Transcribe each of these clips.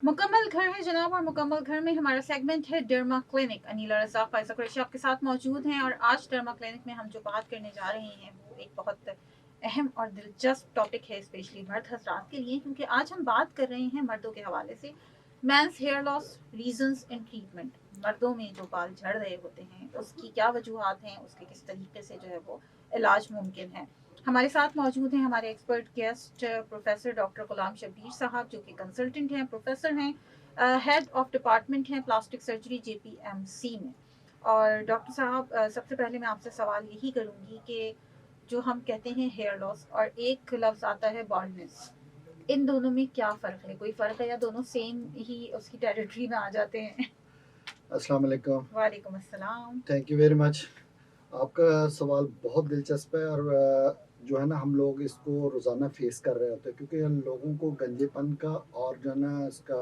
मुकम्मल घर है जनाब, और मुकम्मल घर में हमारा सेगमेंट है डर्मा क्लिनिक। अनीला रज़ाक फायज़ा कुरैशी आपके साथ मौजूद हैं, और आज डर्मा क्लिनिक में हम जो बात करने जा रहे हैं वो एक बहुत अहम और दिलचस्प टॉपिक है, स्पेशली मर्द हजरात के लिए, क्योंकि आज हम बात कर रहे हैं मर्दों के हवाले से men's hair loss reasons and treatment. मर्दों में जो बाल झड़ रहे होते हैं उसकी क्या वजूहत हैं, उसके किस तरीके से जो है वो इलाज मुमकिन है। हमारे साथ मौजूद हैं हमारे एक्सपर्ट गेस्ट प्रोफेसर डॉक्टर गुलाम शब्बीर साहब, जो कि कंसल्टेंट हैं, प्रोफेसर हैं, हेड ऑफ डिपार्टमेंट हैं प्लास्टिक सर्जरी JPMC में। और डॉक्टर साहब, सबसे पहले मैं आपसे सवाल यही करूंगी कि जो हम कहते हैं हेयर लॉस और एक लफ्ज़ आता है बॉल्डनेस, इन दोनों में क्या फ़र्क है? कोई फ़र्क है या दोनों सेम ही उसकी टेरिटरी में आ जाते हैं? अस्सलाम वालेकुम। वालेकुम अस्सलाम। Thank you very much. आपका सवाल बहुत दिलचस्प है और जो है ना हम लोग इसको रोज़ाना फेस कर रहे होते हैं क्योंकि हम लोगों को गंजेपन का और जो है ना इसका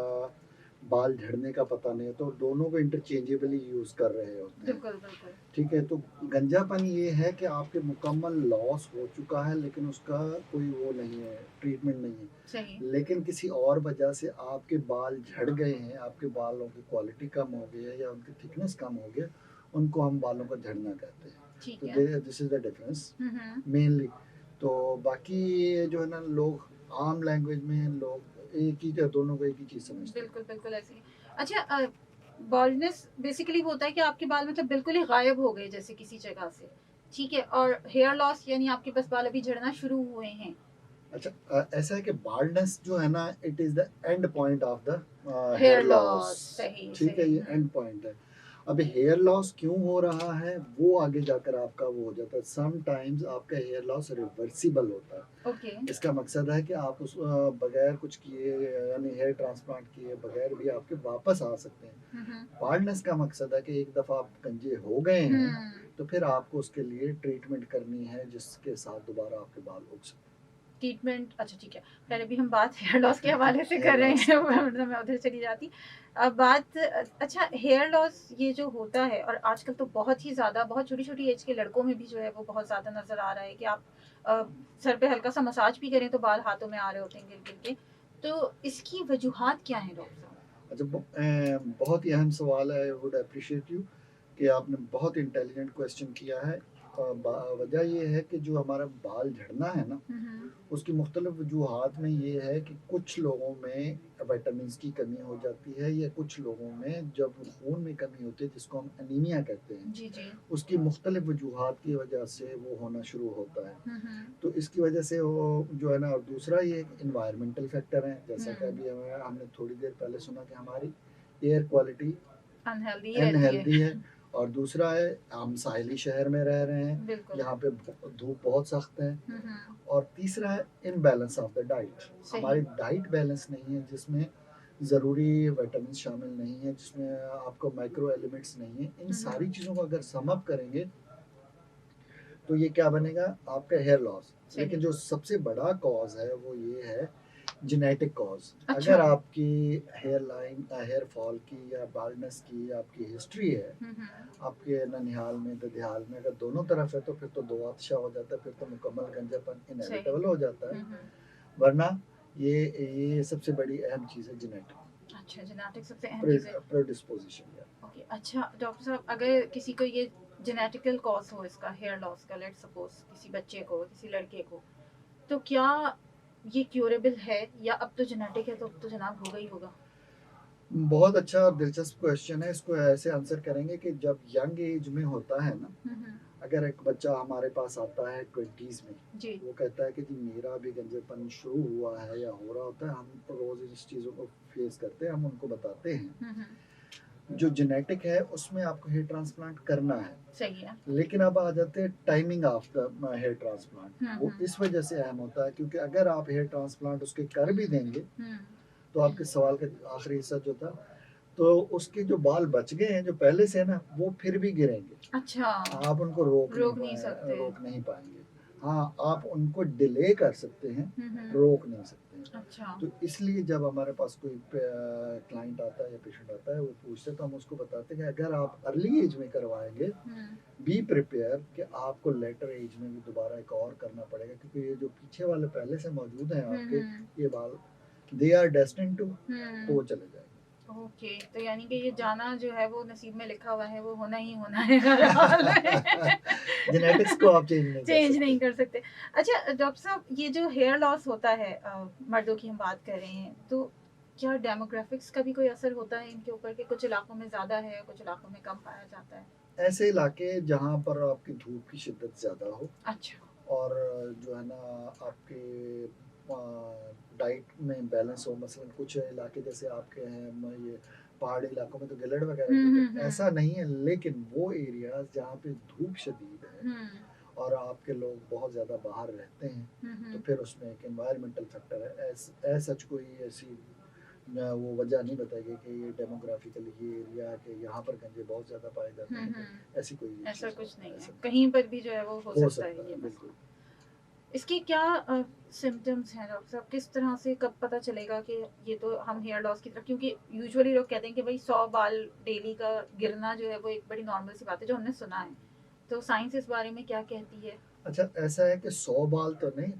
बाल झड़ने का पता नहीं है, तो दोनों को इंटरचेंजेबली यूज़ कर रहे होते हैं। बिल्कुल बिल्कुल। ठीक है, तो गंजापन ये है कि आपके मुकम्मल लॉस हो चुका है लेकिन उसका कोई वो नहीं है, ट्रीटमेंट नहीं है। सही। लेकिन किसी और वजह से आपके बाल झड़ गए हैं, आपके बालों की क्वालिटी कम हो गई है या उनकी थिकनेस कम हो गया, उनको हम बालों का झड़ना कहते हैं। ठीक तो है। This is the difference hmm. Mainly. तो बाकी जो है ना लोग आम लैंग्वेज में लोग एक ही दोनों को एक ही चीज़ समझते हैं। बिल्कुल बिल्कुल ऐसे ही। अच्छा, बॉल्डनेस बेसिकली वो होता है कि आपके बाल मतलब बिल्कुल ही गायब हो गए जैसे किसी जगह से, ठीक है, और हेयर लॉस यानी आपके बस बाल अभी झड़ना शुरू हुए हैं। अच्छा, ऐसा है कि बाल्डनेस जो है ना it is the end point of the hair hair loss. Loss, सही ठीक है, सही। ये एंड पॉइंट है। अब हेयर लॉस क्यों हो रहा है वो आगे जाकर आपका वो हो जाता है। समटाइम्स आपका हेयर लॉस रिवर्सिबल होता है। ओके। इसका मकसद है कि आप उस बगैर कुछ किए यानी हेयर ट्रांसप्लांट किए बगैर भी आपके वापस आ सकते हैं। बाल्डनेस का मकसद है कि एक दफ़ा आप गंजे हो गए हैं तो फिर आपको उसके लिए ट्रीटमेंट करनी है जिसके साथ दोबारा आपके बाल उग सकें। ट्रीटमेंट, अच्छा ठीक है। पहले भी हम बात हेयर लॉस के हवाले से हेयर कर रहे लॉस हैं मतलब मैं उधर चली जाती। अब बात, अच्छा, हेयर लॉस ये जो होता है, और आजकल तो बहुत ही ज़्यादा, बहुत छोटी छोटी एज के लड़कों में भी जो है वो बहुत ज़्यादा नज़र आ रहा है कि आप अ, सर पे हल्का सा मसाज भी करें तो बाल हाथों में आ रहे होते हैं गिर गिर के। तो इसकी वजूहत क्या है डॉक्टर साहब? अच्छा, बहुत ही अहम सवाल है। आई वुड अप्रिशिएट यू कि आपने बहुत इंटेलिजेंट क्वेश्चन किया है। वजह ये है कि जो हमारा बाल झड़ना है ना उसकी मुख्तलिफ वजूहात में ये है कि कुछ लोगों में विटामिन की कमी हो जाती है या कुछ लोगों में जब खून में कमी होती है जिसको हम एनीमिया कहते हैं, जी जी। उसकी मुख्तलिफ वजूहात की वजह से वो होना शुरू होता है। हम्म। तो इसकी वजह से वो जो है ना, और दूसरा ये एक इन्वायरमेंटल फैक्टर है, जैसा कि अभी हमने थोड़ी देर पहले सुना कि हमारी एयर क्वालिटी अनहेल्दी रहती अनहेल्दी है। है। और दूसरा है हम साहिली शहर में रह रहे हैं, बिल्कुल। यहाँ पे धूप बहुत सख्त है। और तीसरा है इनबैलेंस ऑफ द डाइट। सही। हमारी डाइट बैलेंस नहीं है जिसमें ज़रूरी विटामिन शामिल नहीं है, जिसमें आपको माइक्रो एलिमेंट्स नहीं है। इन सारी चीज़ों को अगर सम अप करेंगे तो ये क्या बनेगा, आपका हेयर लॉस। लेकिन जो सबसे बड़ा कॉज है वो ये है जेनेटिक कॉज। अच्छा। अगर आपकी हेयर लाइन हेयर फॉल की या बाल्डनेस की आपकी हिस्ट्री है, आपके ननिहाल में ददियाल में अगर दोनों तरफ है तो फिर तो दो अच्छा हो जाता है, फिर तो मुकम्मल गंजापन इनएविटेबल हो जाता है। वरना ये सबसे बड़ी अहम चीज़ है जेनेटिक। अच्छा, जेनेटिक सबसे अहम चीज़ है। प्रेडिस्पोजिशन। ओके, अच्छा डॉक्टर साहब, अगर किसी को ये जेनेटिकल कॉज हो इसका हेयर लॉस का, लेट सपोज किसी बच्चे को, किसी लड़के को, तो क्या ये क्यूरेबल है, या अब तो जेनेटिक है तो अब तो जनाब होगा ही होगा? बहुत अच्छा और दिलचस्प क्वेश्चन है। इसको ऐसे आंसर करेंगे कि जब यंग एज में होता है ना, अगर एक बच्चा हमारे पास आता है 20s में, जी। वो कहता है कि जी मेरा भी गंजेपन शुरू हुआ है या हो रहा होता है, हम रोज़ इस चीज़ों को फेस करते हैं, हम उनको बताते हैं। जो जेनेटिक है उसमें आपको हेयर ट्रांसप्लांट करना है। सही है। लेकिन अब आ जाते हैं timing of the hair transplant. वो इस वजह से अहम होता है क्योंकि अगर आप हेयर ट्रांसप्लांट उसके कर भी देंगे तो आपके सवाल का आखिरी हिस्सा जो था, तो उसके जो बाल बच गए हैं जो पहले से है ना वो फिर भी गिरेंगे। अच्छा, आप उनको रोक रोक नहीं पाएंगे। हाँ, आप उनको डिले कर सकते हैं, रोक नहीं सकते हैं। अच्छा। तो इसलिए जब हमारे पास कोई क्लाइंट आता है या पेशेंट आता है वो पूछते हैं तो हम उसको बताते हैं कि अगर आप अर्ली एज में करवाएंगे, बी प्रिपेयर कि आपको लेटर एज में भी दोबारा एक और करना पड़ेगा क्योंकि ये जो पीछे वाले पहले से मौजूद हैं आपके, ये बाल दे आर डेस्टिन्ड टू, तो वो चले जाएंगे। ओके, तो यानी कि ये जाना जो है वो नसीब में लिखा हुआ है, वो होना ही होना है हर हाल में। जेनेटिक्स को आप चेंज नहीं कर सकते। अच्छा डॉक्टर साहब, ये जो हेयर लॉस होता है मर्दों की हम बात कर रहे हैं, तो क्या डेमोग्राफिक्स का भी कोई असर होता है इनके ऊपर, कि कुछ इलाकों में ज़्यादा है कुछ इलाकों में कम पाया जाता है? ऐसे इलाके जहाँ पर आपकी धूप की शिद्दत ज़्यादा हो, अच्छा। और जो है ना आपके डाइट में बैलेंस हो, मसलन कुछ इलाके जैसे आपके हैं ये पहाड़ी इलाकों में तो गिलड़ वगैरह की, ऐसा नहीं है, लेकिन वो एरियाज जहाँ पे धूप शदीद है और आपके लोग बहुत ज़्यादा बाहर रहते हैं, तो फिर उसमें एक एनवायरमेंटल फैक्टर है। सच कोई ऐसी वो वजह नहीं बताएगी कि ये डेमोग्राफिकली ये एरिया के यहाँ पर गंजे बहुत ज़्यादा पाए जाते हैं, ऐसी कोई ऐसा चीज़ कुछ नहीं ऐसा है, कहीं पर भी जो है वो हो सकता है ये बिल्कुल। इसके क्या सिम्टम्स हैं डॉक्टर साहब? किस तरह से कब पता चलेगा कि ये तो हम हेयर लॉस की तरफ, क्योंकि यूजुअली लोग कहते हैं कि भाई 100 बाल डेली का गिरना जो है वो एक बड़ी नॉर्मल सी बात है, जो हमने सुना है, तो साइंस इस बारे में क्या कहती है? अच्छा, ऐसा है कि 100 बाल तो नहीं,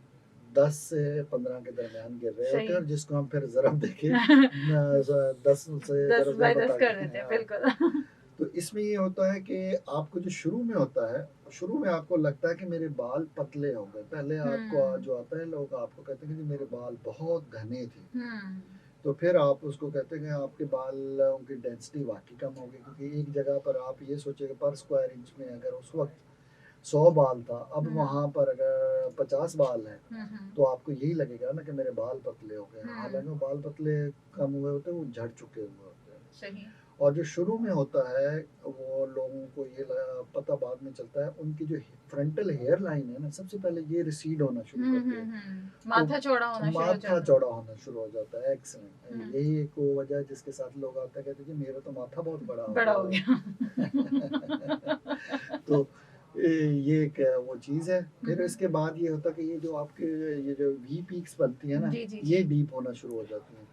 10 से 15 के दरमियान गिर रहे होते हैं, और जिसको हम फिर ज़रब देके 10 से 10 ज़रब बाय 10 बता कर के, देते हैं, हाँ। बिल्कुल। तो इसमें ये होता है कि आपको जो शुरू में होता है, शुरू में आपको लगता है कि मेरे बाल पतले हो गए। पहले आपको जो आता है, लोग आपको कहते हैं कि जी मेरे बाल बहुत घने थे। तो फिर आप उसको कहते हैं कि आपके बालों की डेंसिटी वाकई कम हो गई, क्योंकि एक जगह पर आप ये सोचेंगे पर स्क्वायर इंच में अगर उस वक्त 100 बाल था, अब वहाँ पर अगर 50 बाल है, तो आपको यही लगेगा ना कि मेरे बाल पतले हो गए। हालांकि वो बाल पतले कम हुए होते हैं, वो झड़ चुके हुए होते हैं। सही। और जो शुरू में होता है, वो लोगों को ये पता बाद में चलता है, उनकी जो फ्रंटल हेयर लाइन है ना, सबसे पहले ये रिसीड होना शुरू करती है। माथा चौड़ा होना शुरू हो जाता है। माथा चौड़ा होना शुरू हो जाता है। एक्सीलेंट, यही एक वो वजह है जिसके साथ लोग आते हैं, कहते हैं कि मेरा तो माथा बहुत बड़ा हो गया। तो ये एक वो चीज़ है। फिर इसके बाद ये होता है कि ये जो आपके ये जो वी पीक्स बनती है ना, ये डीप होना शुरू हो जाती है।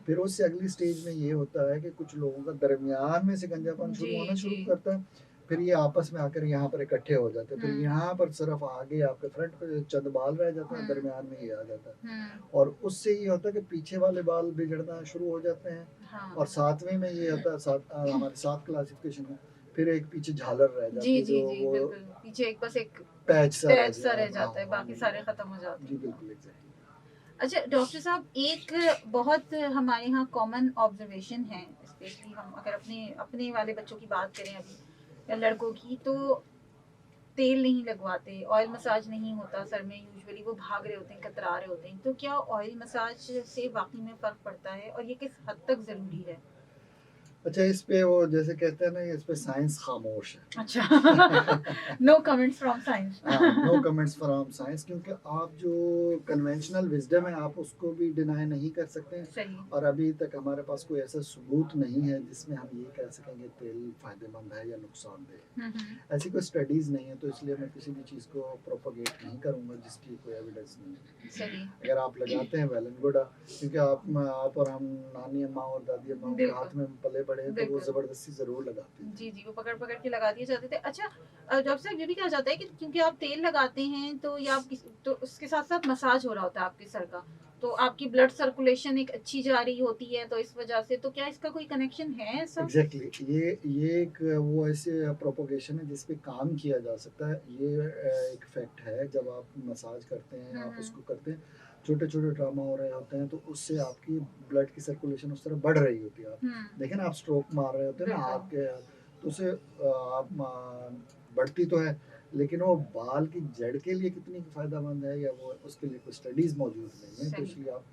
फिर उससे अगली स्टेज में ये होता है कि कुछ लोगों का दरमियान में से गंजापन शुरू होना शुरू करता है, फिर ये आपस में आकर यहाँ पर इकट्ठे हो जाते हैं, फिर यहाँ पर सिर्फ आगे आपके फ्रंट पे चंद बाल रह जाते हैं, दरमियान में ये आ जाता है, और उससे ये होता है कि पीछे वाले बाल बिगड़ना शुरू हो जाते हैं। और सातवें में ये होता है, हमारे 7 क्लासिफिकेशन में फिर एक पीछे झालर रह जाती है, जो वो पीछे एक बस एक पैच सा रह जाता है, बाकी सारे खत्म हो जाते हैं। जी बिल्कुल, एग्जैक्टली। अच्छा डॉक्टर साहब, एक बहुत हमारे यहाँ कॉमन ऑब्जर्वेशन है, स्पेशली हम अगर अपने अपने वाले बच्चों की बात करें अभी, या लड़कों की, तो तेल नहीं लगवाते, ऑयल मसाज नहीं होता सर में, यूजुअली वो भाग रहे होते हैं, कतरा रहे होते हैं, तो क्या ऑयल मसाज से वाकई में फ़र्क पड़ता है, और ये किस हद तक ज़रूरी है? अच्छा, इस पे वो जैसे कहते हैं ना, इस पे साइंस खामोश है। अच्छा। No comments from science. No comments from science, क्योंकि आप जो कन्वेंशनल विजडम है, आप उसको भी डिनाई नहीं कर सकते हैं। सही। और अभी तक हमारे पास कोई ऐसा सबूत नहीं है जिसमें हम ये कह सकेंगे तेल फायदेमंद है या नुकसानदेह। ऐसी कोई स्टडीज नहीं है, तो इसलिए मैं किसी भी चीज़ को प्रोपोगेट नहीं करूंगा जिसकी कोई एविडेंस नहीं है। सही। अगर आप लगाते हैं, वेल एंड गुड, क्योंकि आप और हम नानी अम्मा और दादी अम्मा के हाथ में पले बड़े हैं, तो वो जबरदस्ती जरूर लगाते हैं। जी जी, वो पकड़ पकड़ के लगा दिए जाते थे। अच्छा डॉक्टर साहब, ये भी कहा जाता है कि क्योंकि आप तेल लगाते हैं, तो या आप तो उसके साथ साथ मसाज हो रहा होता है आपके सर का, तो आपकी ब्लड सर्कुलेशन एक अच्छी जा रही होती है, तो इस वजह से, तो क्या इसका कोई कनेक्शन है ऐसा? एग्जैक्टली, ये एक वो ऐसे प्रोपोगेशन है जिस पे काम किया जा सकता है। ये एक फैक्ट है, जब आप मसाज करते हैं, आप उसको करते हैं, छोटे छोटे ट्रामा हो रहे होते हैं, तो उससे आपकी ब्लड की सर्कुलेशन उस तरह बढ़ रही होती है। आप देखें ना, आप स्ट्रोक मार रहे होते हैं ना हाथ के, तो उससे आप बढ़ती तो है, लेकिन वो बाल की जड़ के लिए कितनी फायदेमंद है, या वो उसके लिए कोई स्टडीज मौजूद नहीं है, तो इसलिए आप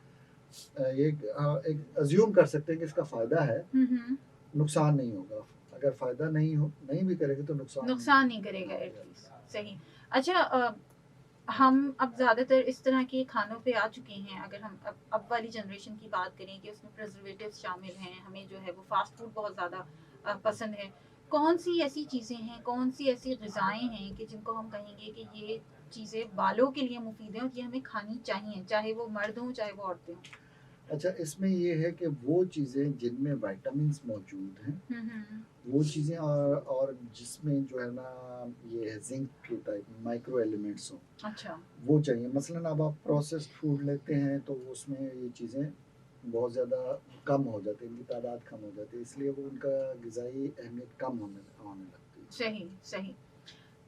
ये एक अज्यूम कर सकते हैं कि इसका फायदा है, नुकसान नहीं होगा। अगर फायदा नहीं भी करेंगे तो नुकसान नहीं करेगा एटलीस्ट। सही। अच्छा हम अब ज़्यादातर इस तरह के खानों पे आ चुके हैं, अगर हम अब वाली जनरेशन की बात करें कि उसमें प्रिजर्वेटिव्स शामिल हैं, हमें जो है वो फास्ट फूड बहुत ज़्यादा पसंद है। कौन सी ऐसी चीज़ें हैं, कौन सी ऐसी ग़िज़ाएँ हैं कि जिनको हम कहेंगे कि ये चीज़ें बालों के लिए मुफीद हैं और ये हमें खानी चाहिए, चाहे वो मर्द हों चाहे वो औरतें हों? अच्छा, इसमें ये है कि वो चीज़ें जिनमें विटामिन्स मौजूद हैं, वो चीज़ें, और जिसमें जो है ना ये जिंक के टाइप माइक्रो एलिमेंट्स हों, अच्छा। वो चाहिए। मसलन अब आप प्रोसेस्ड फूड लेते हैं, तो उसमें ये चीज़ें बहुत ज़्यादा कम हो जाती है, इनकी तादाद कम हो जाती है, इसलिए वो उनका ग़िज़ाई अहमियत कम होने लगती है। सही, सही।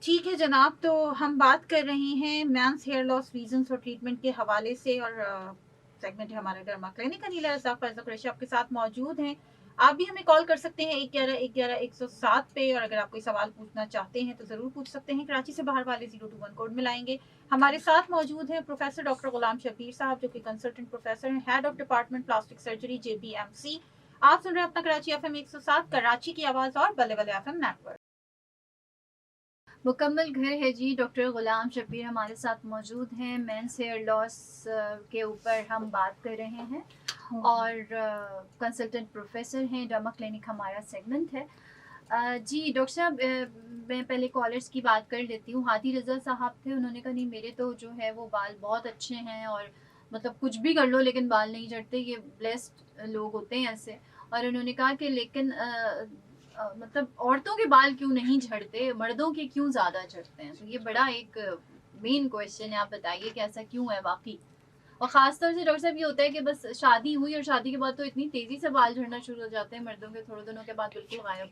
ठीक है जनाब, तो हम बात कर रहे हैं मेंस हेयर लॉस रीजंस और ट्रीटमेंट के हवाले से, और सेगमेंट है हमारा डर्मा क्लिनिक। अनीला रज़ाक फैज़ा कुरैशी आपके साथ मौजूद हैं। आप भी हमें कॉल कर सकते हैं 111-111-107 पे, और अगर आप कोई सवाल पूछना चाहते हैं तो ज़रूर पूछ सकते हैं। कराची से बाहर वाले 021 कोड में लाएंगे। हमारे साथ मौजूद हैं प्रोफेसर डॉक्टर गुलाम शबीर साहब, जो कि कंसल्टेंट प्रोफेसर हैं, head of department plastic surgery JPMC। आप सुन रहे हैं अपना कराची FM 107, कराची की आवाज़ और बल्ले बल्ले FM नेटवर्क। मुकम्मल घर है जी। डॉक्टर ग़ुलाम शबीर हमारे साथ मौजूद हैं। मेंस हेयर लॉस के ऊपर हम बात कर रहे हैं और कंसल्टेंट प्रोफेसर हैं। डर्मा क्लिनिक हमारा सेगमेंट है। जी डॉक्टर साहब, मैं पहले कॉलर्स की बात कर लेती हूँ। हादी रज़ा साहब थे, उन्होंने कहा नहीं मेरे तो जो है वो बाल बहुत अच्छे हैं और मतलब कुछ भी कर लो लेकिन बाल नहीं झड़ते, ये ब्लेस्ड लोग होते हैं ऐसे। और उन्होंने कहा कि लेकिन मतलब औरतों के बाल क्यों नहीं झड़ते, मर्दों के क्यों ज़्यादा झड़ते हैं? तो ये बड़ा एक मेन क्वेश्चन है, आप बताइए कि ऐसा क्यों है वाकई। और ख़ास तौर से डॉक्टर साहब ये होता है कि बस शादी हुई और शादी के बाद तो इतनी तेज़ी से बाल झड़ना शुरू हो जाते हैं मर्दों के, थोड़े दिनों के बाद बिल्कुल गायब।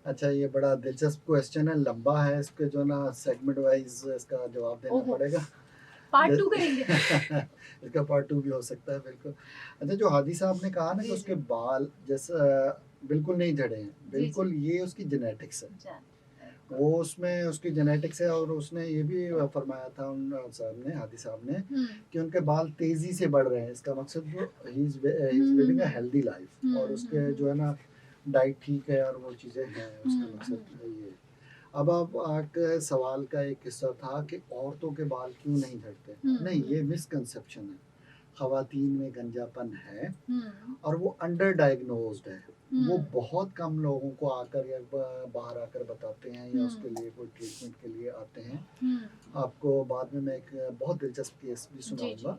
अच्छा, ये बड़ा दिलचस्प क्वेश्चन है, लंबा है, इसके जो ना सेगमेंट वाइज इसका जवाब देना पड़ेगा। पार्ट 2 करेंगे। इसका पार्ट 2 भी हो सकता है, बिल्कुल। अच्छा, जो हादी साहब ने कहा ना कि उसके बाल जैसा बिल्कुल नहीं झड़े हैं, बिल्कुल ये उसकी जेनेटिक्स है। वो उसमें उसकी जेनेटिक्स है, और उसने ये भी फरमाया था उन साहब ने, हादी साहब ने, कि उनके बाल तेज़ी से बढ़ रहे हैं। इसका मकसद वो he is living a healthy life, और उसके जो है ना डाइट ठीक है और वो चीज़ें हैं, उसका मकसद ये। अब आप आपके सवाल का एक हिस्सा था कि औरतों के बाल क्यों नहीं झड़ते। नहीं, ये मिसकंसेप्शन है। ख़वातीन में गंजापन है और वो अंडर डायग्नोज्ड है। वो बहुत कम लोगों को आकर या बाहर आकर बताते हैं या उसके लिए कोई ट्रीटमेंट के लिए आते हैं। आपको बाद में मैं एक बहुत दिलचस्प केस भी सुनाऊंगा।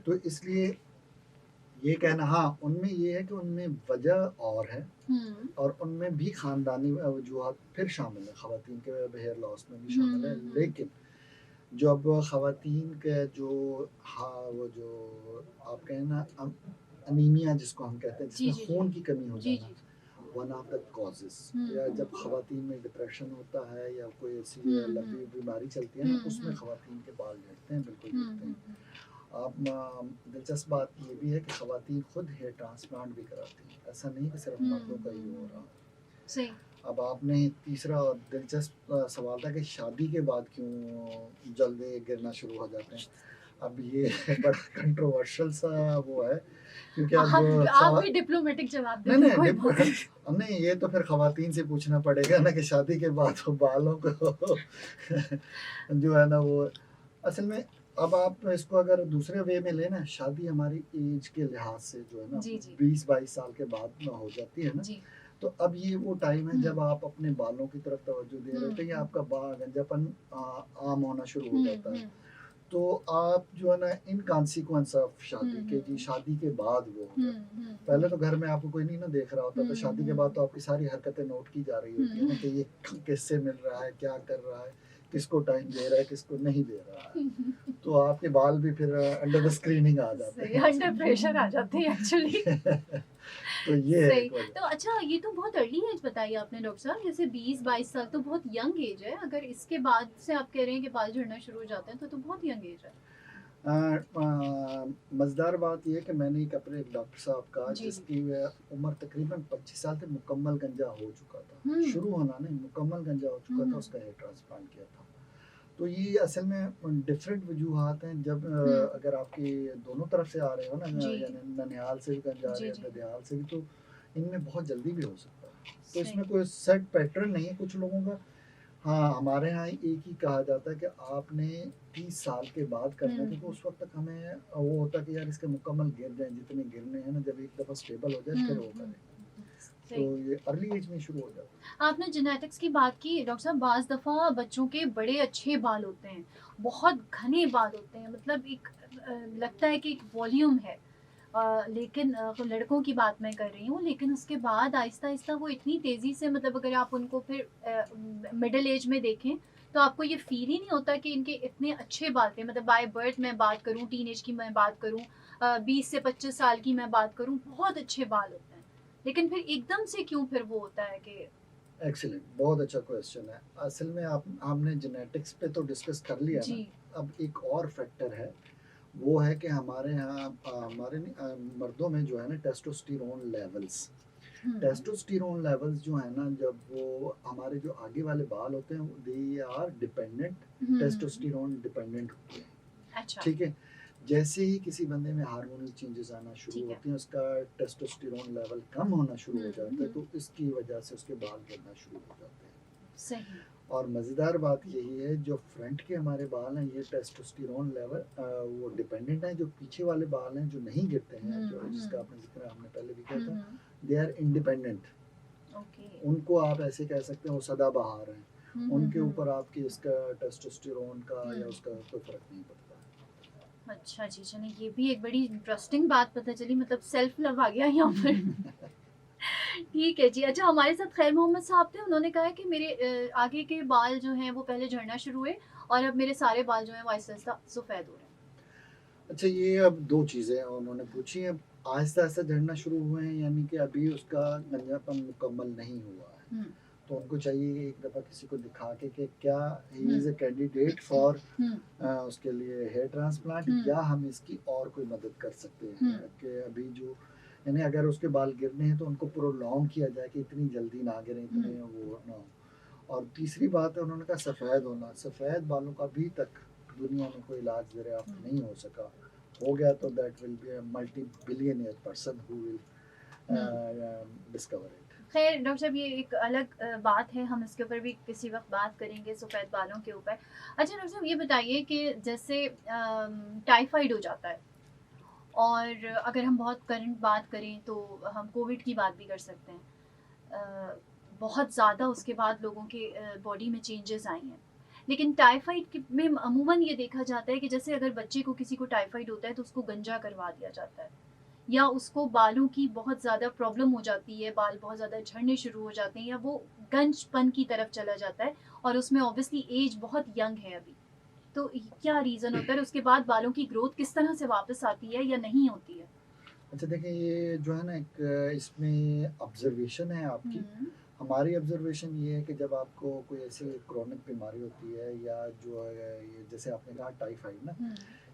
तो इसलिए ये कहना, हाँ, उनमें ये है कि उनमें वजह और है, और उनमें भी ख़ानदानी वजूहात फिर शामिल है, ख़वातीन के हेयर लॉस में भी शामिल है। लेकिन जब ख़वातीन के जो वो जो आप कहें ना अनीमिया जिसको हम कहते हैं, जिसमें खून की कमी हो जाना, वन ऑफ द कॉजेस, या जब ख़वातीन में डिप्रेशन होता है या कोई ऐसी लंबी बीमारी चलती है ना, उसमें ख़वातीन के बाल झड़ते हैं, बिल्कुल झड़ते हैं। अब दिलचस्प बात ये भी है कि ख़वातीन खुद हेयर ट्रांसप्लांट भी कराती हैं, ऐसा नहीं कि सिर्फ मर्दों का ही हो रहा। सही। अब आपने तीसरा दिलचस्प सवाल था कि शादी के बाद क्यों जल्दी गिरना शुरू हो जाते हैं। अब ये बड़ा कंट्रोवर्शियल सा वो है, क्योंकि अब आप भी डिप्लोमेटिक जवाब दें। नहीं, ये तो फिर ख़वातीन से पूछना पड़ेगा ना कि शादी के बाद वो बालों को जो है ना वो असल में, अब आप इसको अगर दूसरे वे में लेना, शादी हमारी एज के लिहाज से जो है ना 20-22 साल के बाद में हो जाती है ना, तो अब ये वो टाइम है जब आप अपने बालों की तरफ तवज्जो दे रहे थे, या आपका गंजापन आम होना शुरू हो जाता है। तो आप जो है ना इन कॉन्सिक्वेंस ऑफ शादी के, जी शादी के बाद वो होता है। पहले तो घर में आपको कोई नहीं ना देख रहा होता, तो शादी के बाद तो आपकी सारी हरकतें नोट की जा रही होती है ना, कि ये किससे मिल रहा है, क्या कर रहा है, किसको टाइम दे रहा है, किसको नहीं दे रहा है। तो आपके बाल भी फिर अंडर द स्क्रीनिंग आ जाते हैं, अंडर प्रेशर आ जाते हैं एक्चुअली। तो ये सही। तो अच्छा, ये तो बहुत अर्ली एज बताई आपने डॉक्टर साहब, जैसे 20-22 साल तो बहुत यंग एज है। अगर इसके बाद से आप कह रहे हैं कि बाल झड़ना शुरू हो जाते हैं तो बहुत यंग एज है। मज़ेदार बात यह है कि मैंने एक डॉक्टर साहब का, जिसकी उम्र तकरीबन 25 साल से मुकम्मल गंजा हो चुका था, शुरू होना नहीं, मुकम्मल गंजा हो चुका था, उसका हेयर ट्रांसप्लांट किया था। तो ये असल में डिफरेंट वजूहात हैं। जब अगर आपके दोनों तरफ से आ रहे हो ना, यानी ननिहाल से भी गंजा आ रहे हैं, ददियाल से भी, तो इनमें बहुत जल्दी भी हो सकता है। तो इसमें कोई सेट पैटर्न नहीं है कुछ लोगों का। हाँ, हमारे यहाँ एक ही कहा जाता है कि आपने 30 साल के बाद करना है, क्योंकि उस वक्त तक हमें वो होता है कि यार इसके मुकम्मल गिर जाए, जितने गिरने हैं ना, जब एक दफ़ा स्टेबल हो जाए फिर वो करें। तो ये अर्ली एज में शुरू हो जाता है। आपने जेनेटिक्स की बात की डॉक्टर साहब, बाज़ दफ़ा बच्चों के बड़े अच्छे बाल होते हैं, बहुत घने बाल होते हैं, मतलब एक लगता है कि एक वॉल्यूम है। लेकिन लड़कों की बात मैं कर रही हूँ, लेकिन उसके बाद आहिस्ता आहिस्ता वो इतनी तेज़ी से, मतलब अगर आप उनको फिर मिडिल एज में देखें तो आपको ये फील ही नहीं होता कि इनके इतने अच्छे बाल थे, मतलब बाय बर्थ मैं बात करूँ, टीनेज की मैं बात करूँ, 20 से 25 साल की मैं बात करूँ, बहुत अच्छे बाल होते हैं, लेकिन फिर एकदम से क्यों फिर वो होता है कि एक्सीलेंट, बहुत अच्छा क्वेश्चन है। असल में आप हमने जेनेटिक्स पे तो डिस्कस कर लिया जी। ना। अब एक और फैक्टर है, वो है कि हमारे यहाँ हमारे नहीं, मर्दों में जो है ना टेस्टोस्टेरोन लेवल्स, टेस्टोस्टेरोन लेवल्स जो है ना, जब वो हमारे जो आगे वाले बाल होते हैं they are dependent, testosterone dependent होते हैं। अच्छा। ठीक है, जैसे ही किसी बंदे में हार्मोनल चेंजेस आना शुरू ठीक है। होते हैं, उसका टेस्टोस्टेरोन लेवल कम होना शुरू हो जाता है, हम्म। तो इसकी वजह से उसके बाल गिरना शुरू हो जाते हैं। सही। और मज़ेदार बात यही है, जो फ्रंट के हमारे बाल हैं ये टेस्टोस्टेरोन लेवल वो डिपेंडेंट हैं, जो पीछे वाले बाल हैं जो नहीं गिरते हैं, जो जिसका आपने जिक्र हमने पहले भी किया था, दे आर इंडिपेंडेंट। ओके। उनको आप ऐसे कह सकते हैं वो सदाबहार हैं, उनके ऊपर आपके इसका टेस्टोस्टेरोन का या उसका कोई फ़र्क नहीं पड़ता। अच्छा जी, चलिए ये भी एक बड़ी इंटरेस्टिंग बात पता चली, मतलब सेल्फ लव आ गया यहाँ पर। ठीक है जी। अच्छा, हमारे साथ खैर मोहम्मद साहब थे, उन्होंने कहा है कि मेरे आगे के बाल जो हैं वो पहले झड़ना शुरू हुए और अब मेरे सारे बाल जो हैं वो आहिस्ता-आहिस्ता सफ़ेद हो रहे हैं। अच्छा, ये अब 2 चीज़ें उन्होंने पूछी हैं। आहिस्ता-आहिस्ता झड़ना शुरू हुए हैं, यानी कि अभी उसका गंजापन मुकम्मल नहीं हुआ है। तो उनको चाहिए एक दफ़ा किसी को दिखा के कि क्या he is a candidate for उसके लिए हेयर ट्रांसप्लांट, या हम इसकी और कोई मदद कर सकते हैं कि अभी जो, यानी अगर उसके बाल गिरने हैं तो उनको प्रोलॉन्ग किया जाए कि इतनी जल्दी ना गिरें, इतने वो ना हो। और तीसरी बात है, उन्होंने कहा सफ़ेद होना। सफ़ेद बालों का अभी तक दुनिया में कोई इलाज दरियाफ्त नहीं हो सका। हो गया तो that will be a multi billionaire person who will discover it. खैर डॉक्टर साहब, ये एक अलग बात है, हम इसके ऊपर भी किसी वक्त बात करेंगे, सफ़ेद बालों के ऊपर। अच्छा डॉक्टर साहब, ये बताइए कि जैसे टाइफाइड हो जाता है, और अगर हम बहुत करंट बात करें तो हम कोविड की बात भी कर सकते हैं। बहुत ज़्यादा उसके बाद लोगों के बॉडी में चेंजेस आई हैं, लेकिन टाइफाइड में अमूमन ये देखा जाता है कि जैसे अगर बच्चे को किसी को टाइफाइड होता है तो उसको गंजा करवा दिया जाता है, या उसको बालों की बहुत ज़्यादा प्रॉब्लम हो जाती है, बाल बहुत ज़्यादा झड़ने शुरू हो जाते हैं, या वो गंजपन की तरफ चला जाता है, और उसमें ऑब्वियसली एज बहुत यंग है अभी। तो क्या रीज़न होता है, उसके बाद बालों की ग्रोथ किस तरह से वापस आती है या नहीं होती है? अच्छा देखिए, ये जो है ना एक इसमें ऑब्जर्वेशन है आपकी। हमारी ऑब्जर्वेशन ये है कि जब आपको कोई ऐसी क्रोनिक बीमारी होती है, या जो है ये जैसे आपने कहा टाइफाइड ना,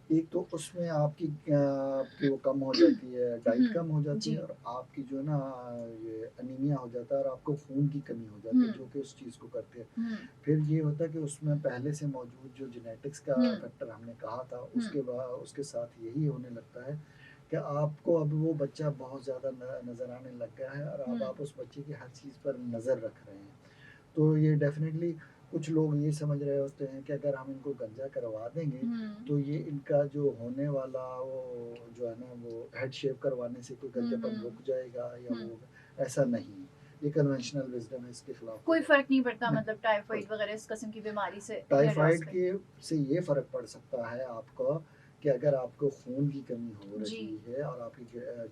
एक तो उसमें आपकी वो कम हो जाती है, डाइट कम हो जाती जी। है, और आपकी जो है ना ये अनीमिया हो जाता है, और आपको खून की कमी हो जाती है, जो कि उस चीज़ को करती है। फिर ये होता है कि उसमें पहले से मौजूद जो जेनेटिक्स का फैक्टर हमने कहा था, उसके साथ यही होने लगता है कि आपको अब वो बच्चा बहुत ज़्यादा नज़र आने लग गया है, और अब आप उस बच्चे की हर चीज़ पर नज़र रख रहे हैं। तो ये डेफिनेटली कुछ लोग ये समझ रहे होते हैं कि अगर हम इनको गंजा करवा देंगे तो ये इनका जो होने वाला वो जो है ना वो हेड शेव करवाने से कोई गंजापन रुक जाएगा या वो, ऐसा नहीं है। ये कन्वेंशनल विजडम है, इसके खिलाफ कोई फ़र्क नहीं पड़ता, नहीं, मतलब टाइफाइड वगैरह इस किस्म की बीमारी से टाइफाइड के से ये फ़र्क पड़ सकता है आपको कि अगर आपको खून की कमी हो रही है, और आपकी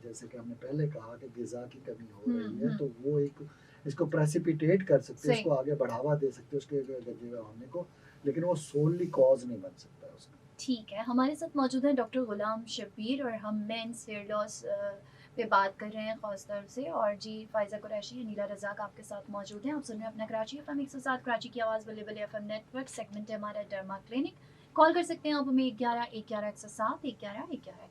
जैसे कि हमने पहले कहा कि ग़िज़ा की कमी हो रही है, तो वो एक इसको प्रेसिपिटेट कर सकते हैं, इसको आगे बढ़ावा दे सकते हैं उसके गंजे होने को, लेकिन वो सोलली कॉज नहीं बन सकता है उसका। ठीक है, हमारे साथ मौजूद हैं डॉक्टर गुलाम शब्बीर, और हम मेंस हेयर लॉस पे बात कर रहे हैं ख़ास तौर से, और जी फ़ाइज़ा कुरैशी, नीला रज़ाक आपके साथ मौजूद हैं। आप सुन रहे हैं अपना कराची एफएम 107, कराची की आवाज़, बल्ले बल्ले एफएम नेटवर्क। सेगमेंट है हमारा डर्मा क्लिनिक। कॉल कर सकते हैं आप हमें 11 111 107 111 111।